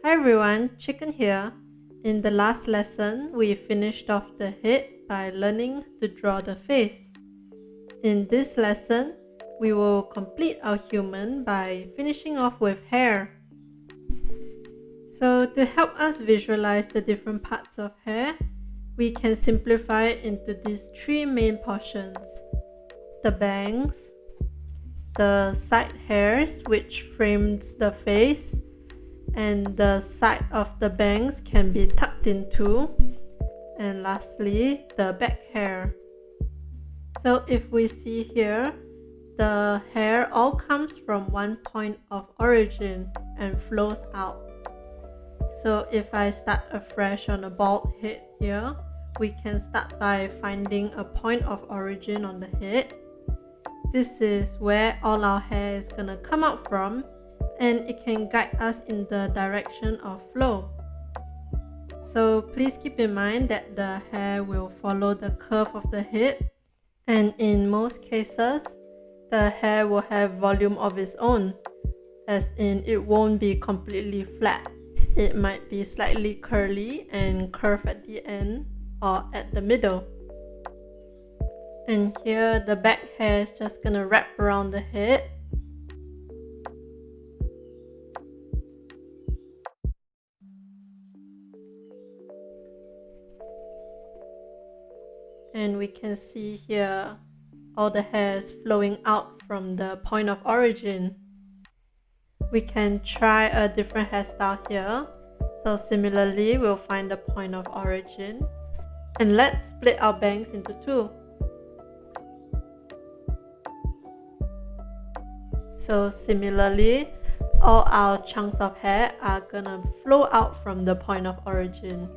Hi everyone, Chicken here. In the last lesson, we finished off the head by learning to draw the face. In this lesson, we will complete our human by finishing off with hair. So to help us visualize the different parts of hair, we can simplify it into these three main portions: the bangs, the side hairs which frames the face, and the side of the bangs can be tucked into, and lastly the back hair. So if we see here, the hair all comes from one point of origin and flows out. So if I start afresh on a bald head here, we can start by finding a point of origin on the head. This is where all our hair is gonna come out from, and it can guide us in the direction of flow. So please keep in mind that the hair will follow the curve of the head, and in most cases, the hair will have volume of its own, as in it won't be completely flat. It might be slightly curly and curve at the end or at the middle. And here the back hair is just gonna wrap around the head. And we can see here all the hairs flowing out from the point of origin. We can try a different hairstyle here. So similarly, we'll find the point of origin. And let's split our bangs into two. So similarly, all our chunks of hair are gonna flow out from the point of origin.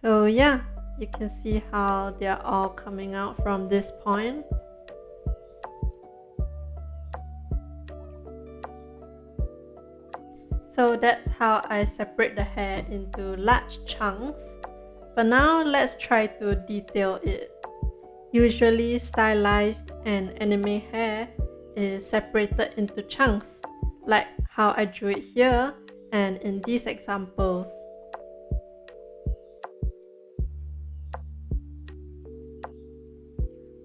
So yeah, you can see how they are all coming out from this point. So that's how I separate the hair into large chunks. But now let's try to detail it. Usually stylized and anime hair is separated into chunks, like how I drew it here and in these examples.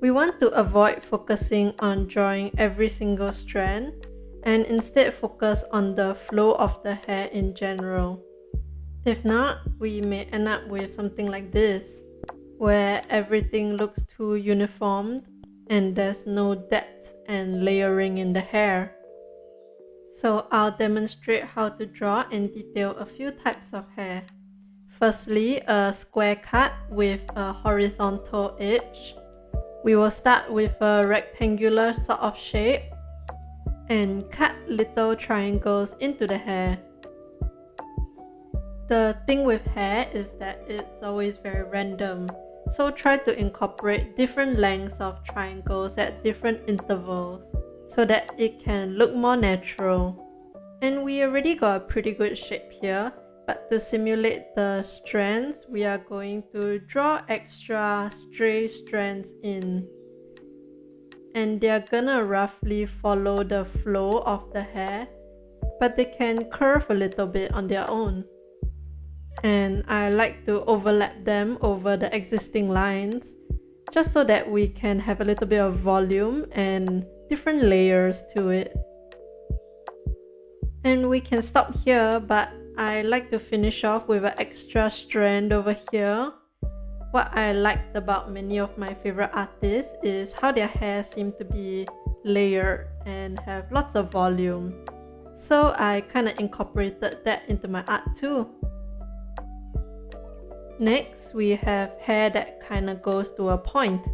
We want to avoid focusing on drawing every single strand and instead focus on the flow of the hair in general. If not, we may end up with something like this, where everything looks too uniformed and there's no depth and layering in the hair. So I'll demonstrate how to draw and detail a few types of hair. Firstly, a square cut with a horizontal edge. We will start with a rectangular sort of shape and cut little triangles into the hair. The thing with hair is that it's always very random, so try to incorporate different lengths of triangles at different intervals so that it can look more natural. And we already got a pretty good shape here, but to simulate the strands, we are going to draw extra stray strands in. And they are gonna roughly follow the flow of the hair, but they can curve a little bit on their own. And I like to overlap them over the existing lines, just so that we can have a little bit of volume and different layers to it. And we can stop here, but I like to finish off with an extra strand over here. What I liked about many of my favorite artists is how their hair seem to be layered and have lots of volume. So I kind of incorporated that into my art too. Next, we have hair that kind of goes to a point.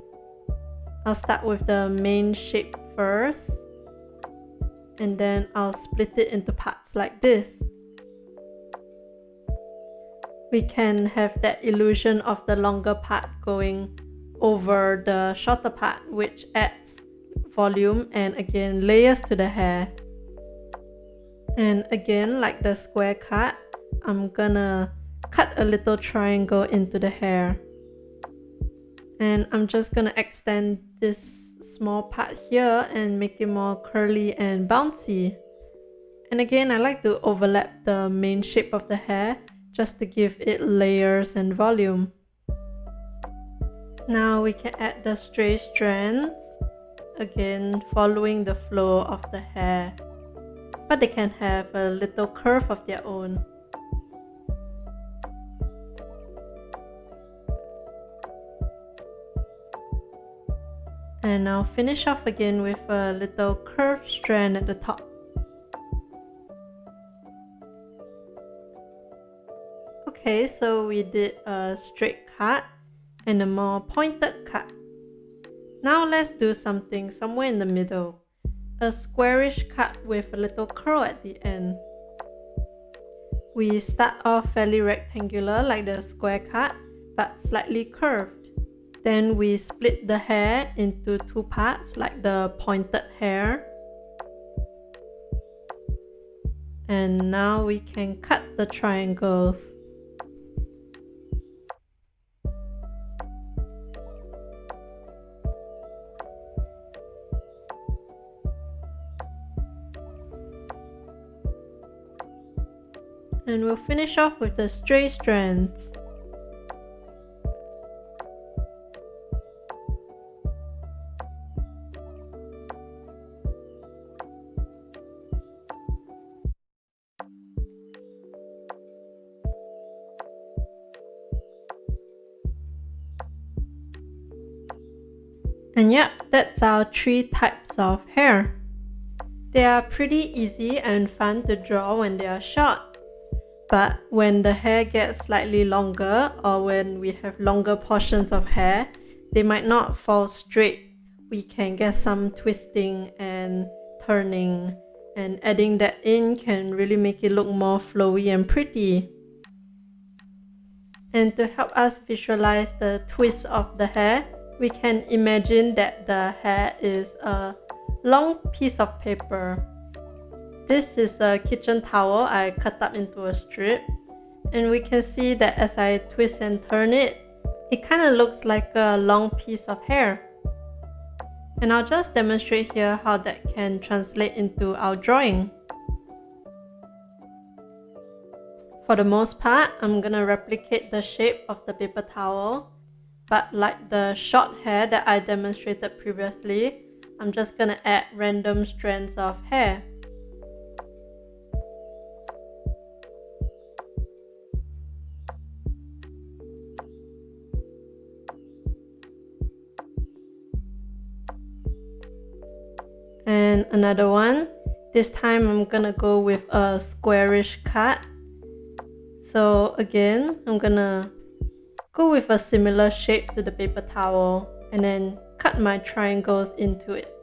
I'll start with the main shape first, and then I'll split it into parts like this. We can have that illusion of the longer part going over the shorter part, which adds volume and again layers to the hair. And again, like the square cut, I'm gonna cut a little triangle into the hair. And I'm just gonna extend this small part here and make it more curly and bouncy. And again, I like to overlap the main shape of the hair just to give it layers and volume. Now we can add the stray strands, again following the flow of the hair, but they can have a little curve of their own. And I'll finish off again with a little curved strand at the top. Okay, so we did a straight cut and a more pointed cut. Now let's do something somewhere in the middle. A squarish cut with a little curl at the end. We start off fairly rectangular like the square cut, but slightly curved. Then we split the hair into two parts like the pointed hair. And now we can cut the triangles. And we'll finish off with the stray strands. And yeah, that's our 3 types of hair. They are pretty easy and fun to draw when they are short. But when the hair gets slightly longer, or when we have longer portions of hair, they might not fall straight. We can get some twisting and turning, and adding that in can really make it look more flowy and pretty. And to help us visualize the twist of the hair, we can imagine that the hair is a long piece of paper. This is a kitchen towel I cut up into a strip, and we can see that as I twist and turn it, it kind of looks like a long piece of hair. And I'll just demonstrate here how that can translate into our drawing. For the most part, I'm gonna replicate the shape of the paper towel, but like the short hair that I demonstrated previously, I'm just gonna add random strands of hair. And another one. This time I'm gonna go with a squarish cut. So again, I'm gonna go with a similar shape to the paper towel and then cut my triangles into it.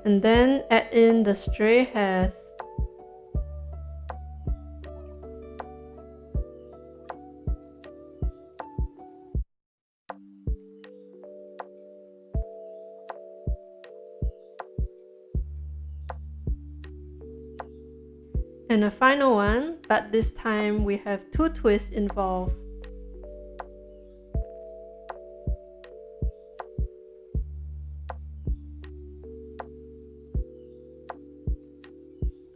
And then add in the stray hairs. And a final one, but this time we have 2 twists involved.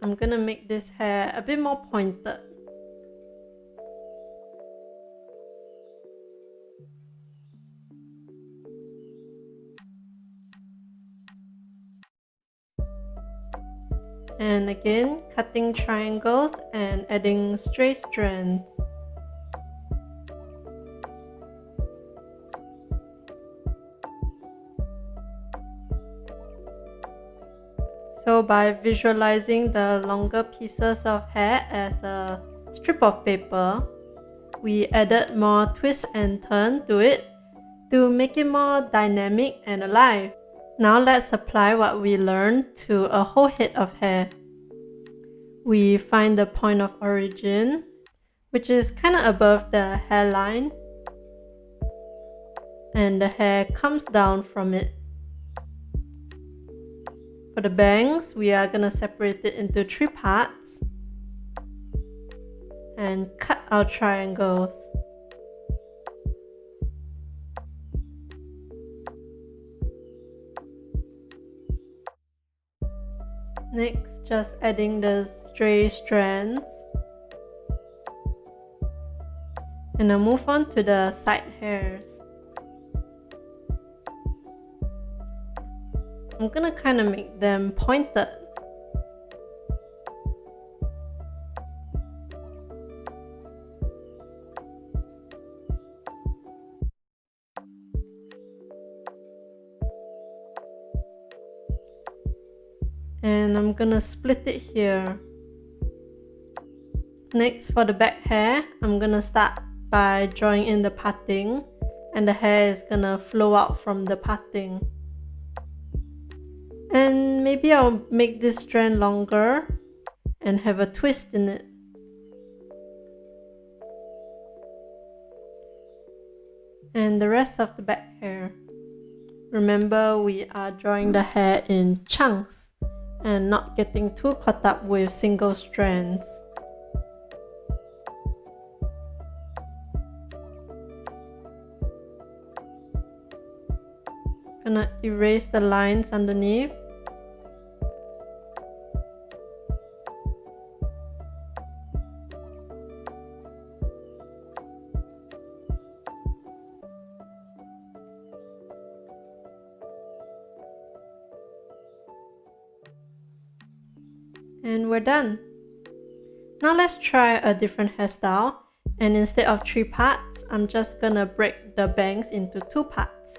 I'm gonna make this hair a bit more pointed. And again, cutting triangles and adding stray strands. So by visualizing the longer pieces of hair as a strip of paper, we added more twist and turn to it to make it more dynamic and alive. Now let's apply what we learned to a whole head of hair. We find the point of origin, which is kind of above the hairline, and the hair comes down from it. For the bangs, we are gonna separate it into 3 parts and cut our triangles. Next, just adding the stray strands. And I'll move on to the side hairs. I'm gonna kind of make them pointed. And I'm gonna split it here. Next, for the back hair, I'm gonna start by drawing in the parting, and the hair is gonna flow out from the parting. And maybe I'll make this strand longer and have a twist in it. And the rest of the back hair. Remember, we are drawing the hair in chunks and not getting too caught up with single strands. Gonna erase the lines underneath. And we're done. Now let's try a different hairstyle, and instead of 3 parts, I'm just gonna break the bangs into 2 parts.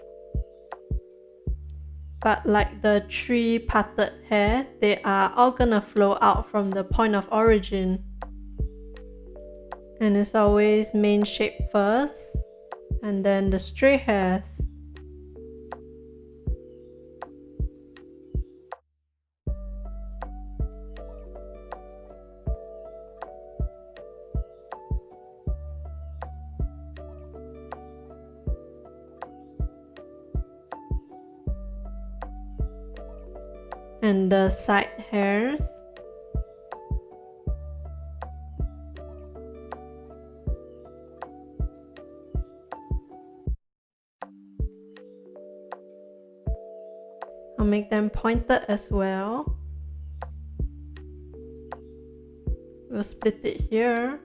But like the 3 parted hair, they are all gonna flow out from the point of origin. And it's always main shape first, and then the stray hairs. And the side hairs. I'll make them pointed as well. We'll split it here.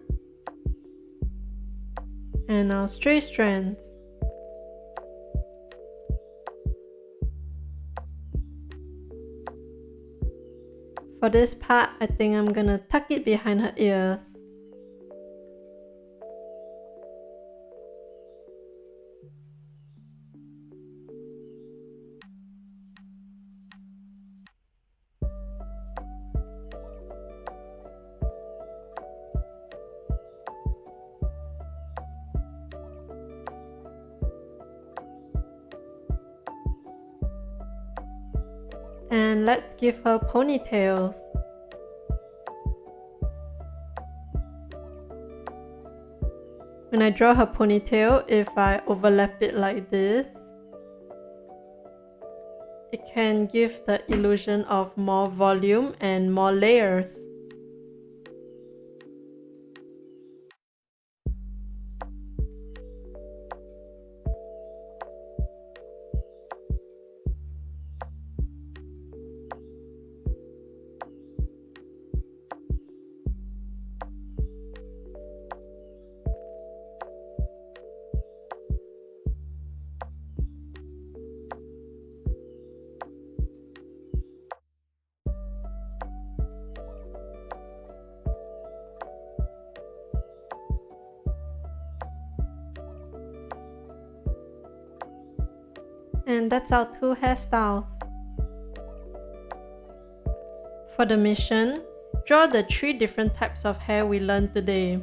And our stray strands. For this part, I think I'm gonna tuck it behind her ears. And let's give her ponytails. When I draw her ponytail, if I overlap it like this, it can give the illusion of more volume and more layers. And that's our 2 hairstyles. For the mission, draw the 3 different types of hair we learned today.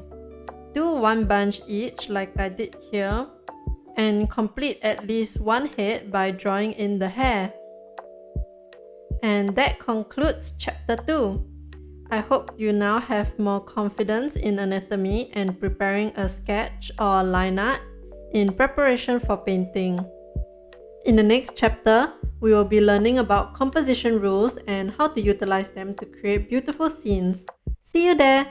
Do 1 bunch each like I did here, and complete at least 1 head by drawing in the hair. And that concludes chapter 2. I hope you now have more confidence in anatomy and preparing a sketch or line art in preparation for painting. In the next chapter, we will be learning about composition rules and how to utilize them to create beautiful scenes. See you there!